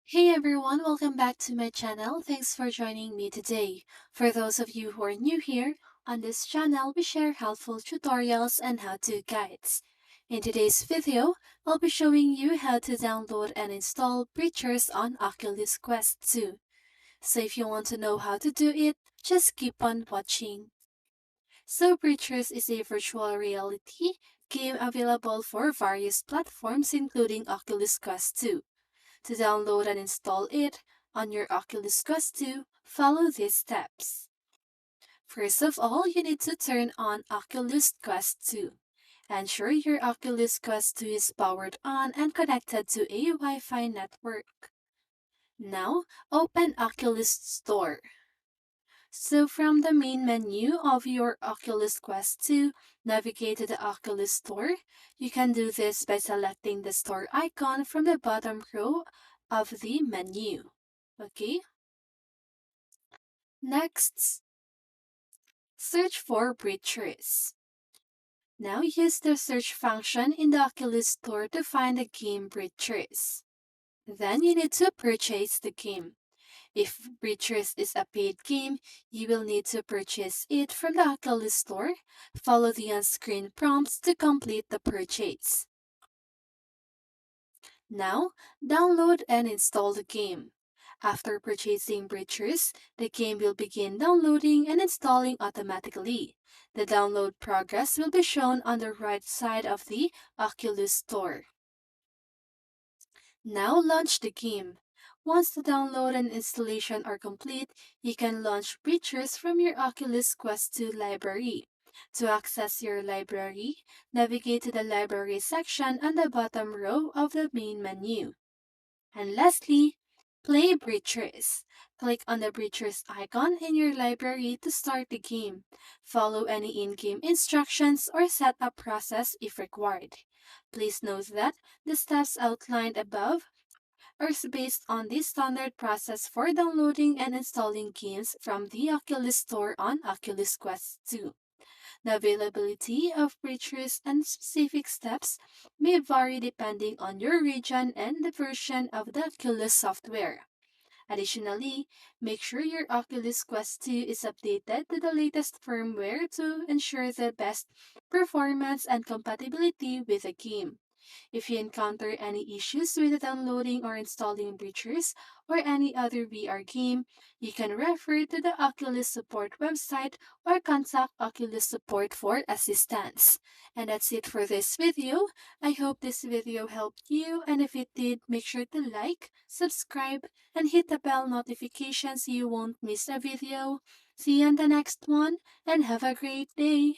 Hey everyone, welcome back to my channel. Thanks for joining me today. For those of you who are new here, on this channel we share helpful tutorials and how-to guides. In today's video, I'll be showing you how to download and install Breachers on Oculus Quest 2. So if you want to know how to do it, just keep on watching. So Breachers is a virtual reality game available for various platforms including Oculus Quest 2. To download and install it on your Oculus Quest 2, follow these steps. First of all, you need to turn on Oculus Quest 2. Ensure your Oculus Quest 2 is powered on and connected to a Wi-Fi network. Now, open Oculus Store. So from the main menu of your Oculus Quest 2, navigate to the Oculus Store. You can do this by selecting the store icon from the bottom row of the menu. Okay? Next, search for Breachers. Now use the search function in the Oculus Store to find the game Breachers. Then you need to purchase the game. If Breachers is a paid game, you will need to purchase it from the Oculus Store. Follow the on-screen prompts to complete the purchase. Now, download and install the game. After purchasing Breachers, the game will begin downloading and installing automatically. The download progress will be shown on the right side of the Oculus Store. Now launch the game. Once the download and installation are complete, you can launch Breachers from your Oculus Quest 2 library. To access your library, navigate to the library section on the bottom row of the main menu. And lastly, play Breachers. Click on the Breachers icon in your library to start the game. Follow any in-game instructions or setup process if required. Please note that the steps outlined above are based on the standard process for downloading and installing games from the Oculus Store on Oculus Quest 2. The availability of breachers and specific steps may vary depending on your region and the version of the Oculus software. Additionally, make sure your Oculus Quest 2 is updated to the latest firmware to ensure the best performance and compatibility with the game. If you encounter any issues with downloading or installing Breachers or any other VR game, you can refer to the Oculus Support website or contact Oculus Support for assistance. And that's it for this video. I hope this video helped you, and if it did, make sure to like, subscribe, and hit the bell notification so you won't miss a video. See you on the next one, and have a great day!